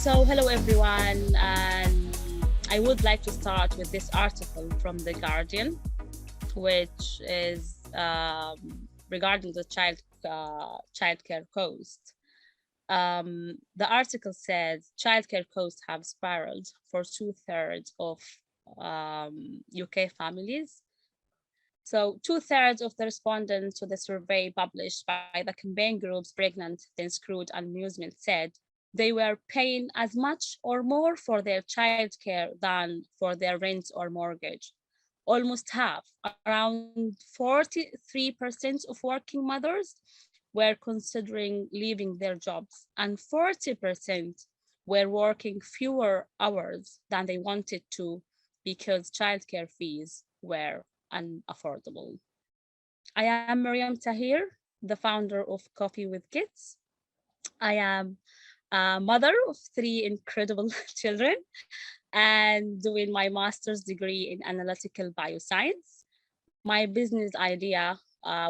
Hello everyone, and I would like to start with this article from The Guardian, which is regarding the childcare cost. The article says childcare costs have spiraled for 2/3 of UK families. So 2/3 of the respondents to the survey published by the campaign groups Pregnant, Then Screwed and Amusement said they were paying as much or more for their childcare than for their rent or mortgage. Almost half, around 43% of working mothers were considering leaving their jobs, and 40% were working fewer hours than they wanted to because childcare fees were unaffordable. I am Mariam Tahir, the founder of Coffee with Kids. I am a mother of 3 incredible children and doing my master's degree in analytical bioscience. My business idea,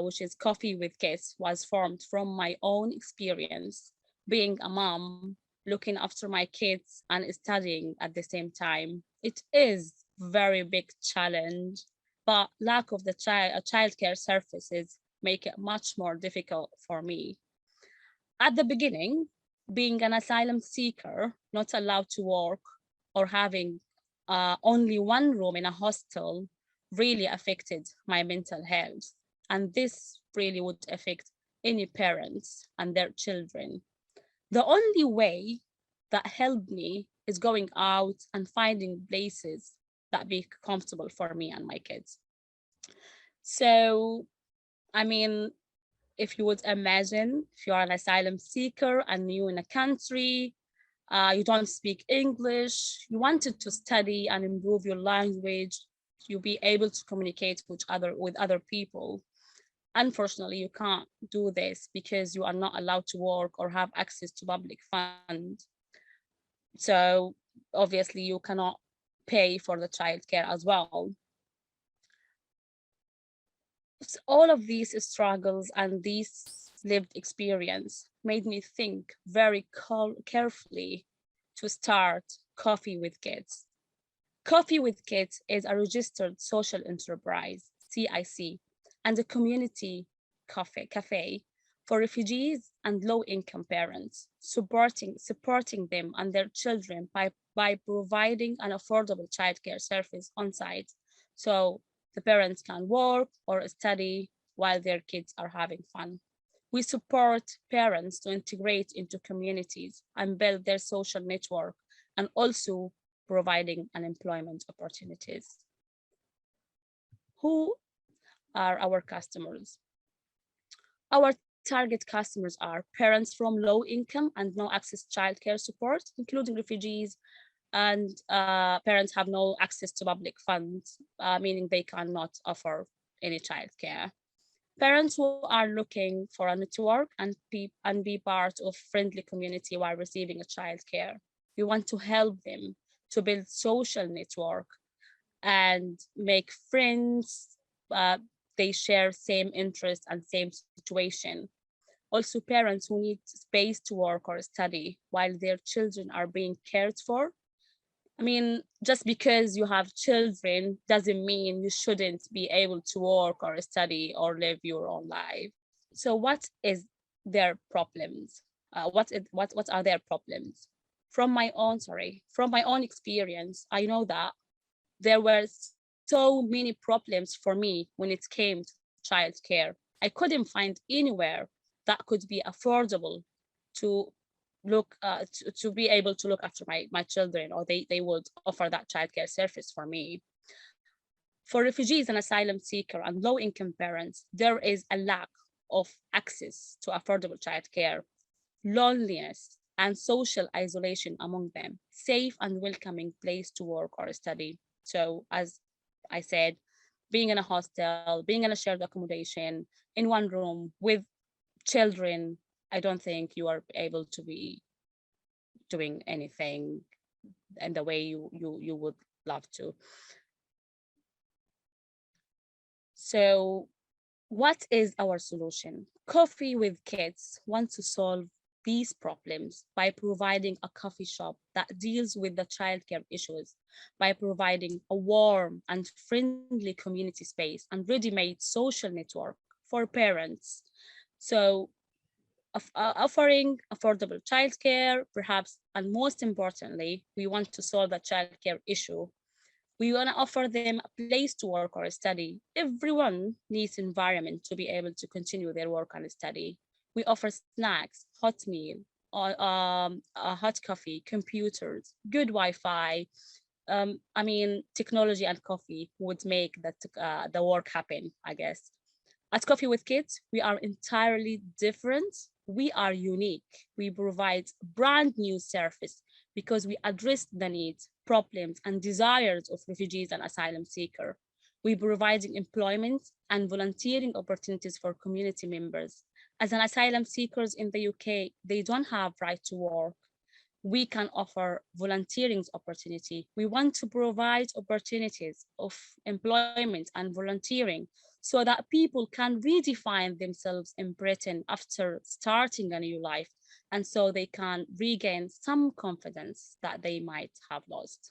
which is Coffee with Kids, was formed from my own experience being a mom, looking after my kids and studying at the same time. It is a very big challenge, but lack of the childcare services make it much more difficult for me. At the beginning, being an asylum seeker, not allowed to work, or having only one room in a hostel really affected my mental health. And this really would affect any parents and their children. The only way that helped me is going out and finding places that be comfortable for me and my kids. So, I mean, if you would imagine, if you are an asylum seeker and you in a country, you don't speak English, you wanted to study and improve your language, you'll be able to communicate with other people. Unfortunately, you can't do this because you are not allowed to work or have access to public funds. So obviously you cannot pay for the childcare as well. All of these struggles and this lived experience made me think very carefully to start Coffee with Kids. Coffee with Kids is a registered social enterprise, CIC, and a community cafe for refugees and low-income parents, supporting them and their children by providing an affordable childcare service on site. So the parents can work or study while their kids are having fun. We support parents to integrate into communities and build their social network, and also providing unemployment opportunities. Who are our customers? Our target customers are parents from low income and no access childcare support, including refugees, and parents have no access to public funds, meaning they cannot offer any childcare. Parents who are looking for a network and be part of friendly community while receiving a childcare. We want to help them to build social network and make friends. They share same interests and same situation. Also, parents who need space to work or study while their children are being cared for. I mean, just because you have children doesn't mean you shouldn't be able to work or study or live your own life. So what is their problems? What are their problems? From my own experience, I know that there were so many problems for me when it came to childcare. I couldn't find anywhere that could be affordable to to be able to look after my children, or they would offer that childcare service for me. For refugees and asylum seeker and low-income parents, there is a lack of access to affordable childcare, loneliness, and social isolation among them, safe and welcoming place to work or study. So as I said, being in a hostel, being in a shared accommodation, in one room with children, I don't think you are able to be doing anything in the way you would love to. So what is our solution? Coffee with Kids wants to solve these problems by providing a coffee shop that deals with the childcare issues, by providing a warm and friendly community space and ready-made social network for parents. So offering affordable childcare, perhaps, and most importantly, we want to solve the childcare issue. We want to offer them a place to work or study. Everyone needs environment to be able to continue their work and study. We offer snacks, hot meal, hot coffee, computers, good Wi-Fi. I mean, technology and coffee would make the work happen, I guess. At Coffee with Kids, we are entirely different. We are unique. We provide brand new service because we address the needs, problems, and desires of refugees and asylum seekers. We providing employment and volunteering opportunities for community members. As an asylum seekers in the UK, they don't have right to work. We can offer volunteering opportunity. We want to provide opportunities of employment and volunteering so that people can redefine themselves in Britain after starting a new life, and so they can regain some confidence that they might have lost.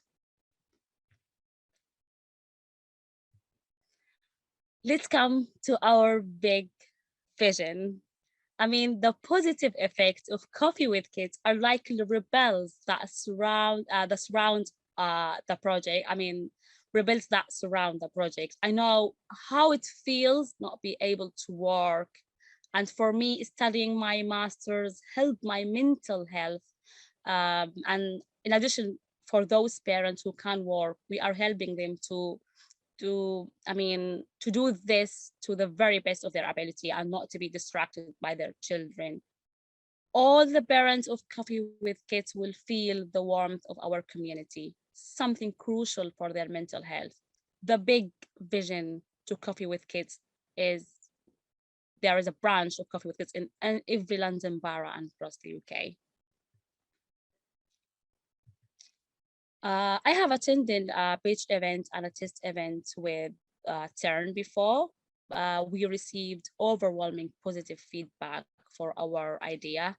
Let's come to our big vision. I mean, the positive effects of Coffee with Kids are like the rebels that surround the project. I mean, rebels that surround the project. I know how it feels not be able to work. And for me, studying my master's helped my mental health. And in addition, for those parents who can work, we are helping them to do this to the very best of their ability and not to be distracted by their children. All the parents of Coffee with Kids will feel the warmth of our community, something crucial for their mental health. The big vision to Coffee with Kids is there is a branch of Coffee with Kids in every London borough and across the UK. I have attended a pitch event and a test event with TERN before. We received overwhelming positive feedback for our idea.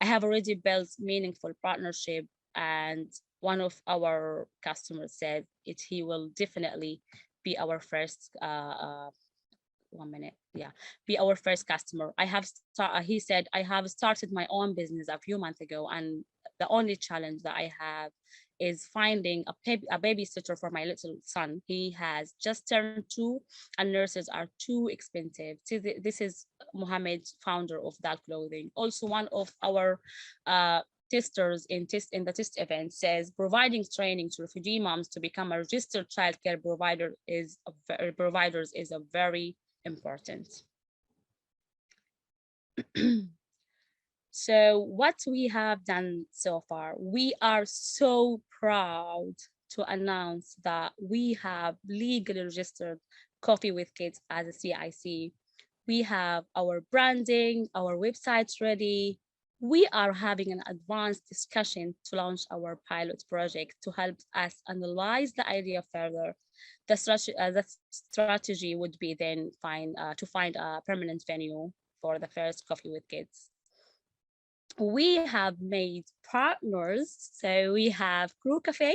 I have already built meaningful partnership, and one of our customers said he will definitely be our first be our first customer. He said, I have started my own business a few months ago, and the only challenge that I have is finding a babysitter for my little son. He has just turned 2 and nurses are too expensive. So this is Mohammed, founder of That Clothing. Also, one of our testers in the test event says providing training to refugee moms to become a registered childcare provider is a very important. So what we have done so far, we are so proud to announce that we have legally registered Coffee with Kids as a CIC. We have our branding, our websites ready. We are having an advanced discussion to launch our pilot project to help us analyze the idea further. The strategy would be then to find a permanent venue for the first Coffee with Kids. We have made partners. So we have Crew Cafe,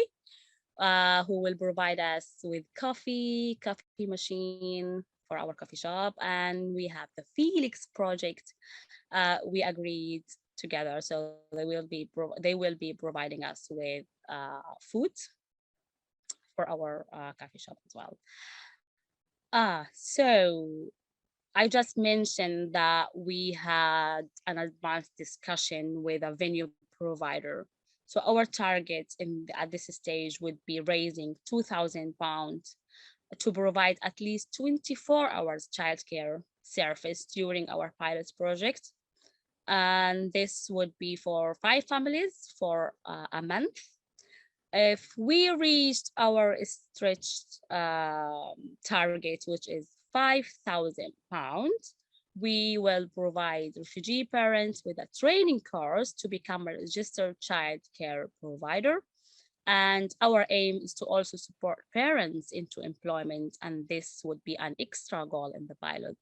who will provide us with coffee machine for our coffee shop. And we have the Felix project. We agreed together. So they will be providing us with food for our coffee shop as well. So I just mentioned that we had an advanced discussion with a venue provider. So our target at this stage would be raising £2,000 to provide at least 24 hours childcare service during our pilot project. And this would be for 5 families for a month. If we reached our stretched target, which is £5,000, we will provide refugee parents with a training course to become a registered child care provider. And our aim is to also support parents into employment, and this would be an extra goal in the pilot.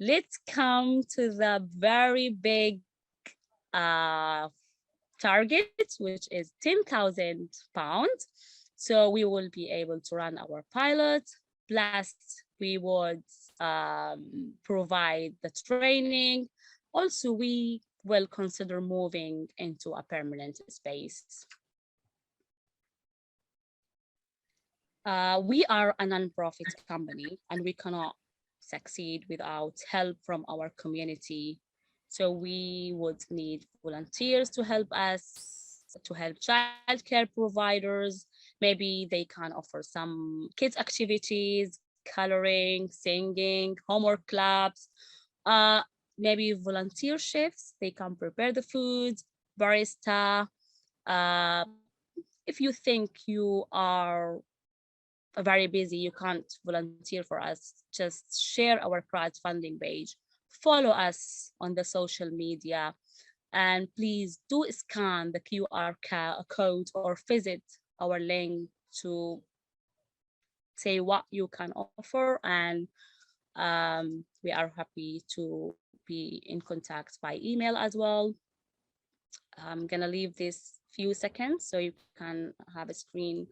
Let's come to the very big target, which is £10,000. So we will be able to run our pilot, plus we would provide the training. Also, we will consider moving into a permanent space. We are a non-profit company and we cannot succeed without help from our community. So we would need volunteers to help us, to help childcare providers. Maybe they can offer some kids activities, coloring, singing, homework clubs, uh, maybe volunteer chefs. They can prepare the food, barista. Uh, if you think you are very busy, you can't volunteer for us, just share our crowdfunding page, follow us on the social media, and please do scan the QR code or visit our link to say what you can offer. And we are happy to be in contact by email as well. I'm gonna leave this few seconds so you can have a screen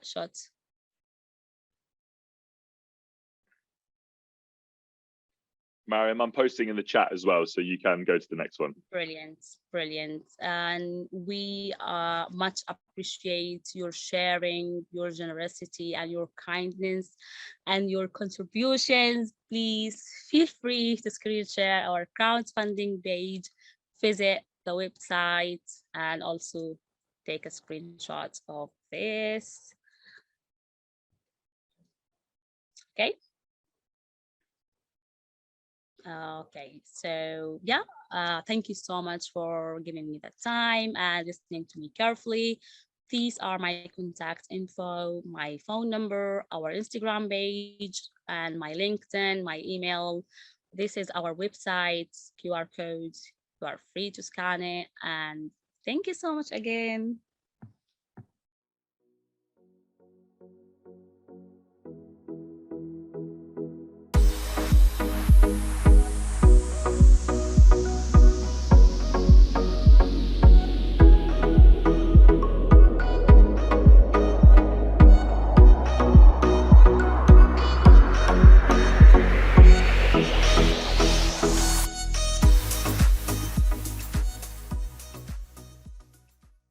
shot. Mariam, I'm posting in the chat as well, so you can go to the next one. Brilliant, brilliant. And we much appreciate your sharing, your generosity, and your kindness, and your contributions. Please feel free to screen share our crowdfunding page, visit the website, and also take a screenshot of this. Okay. Okay, so yeah, thank you so much for giving me the time and listening to me carefully. These are my contact info, my phone number, our Instagram page, and my LinkedIn, my email. This is our website, QR code. You are free to scan it. And thank you so much again.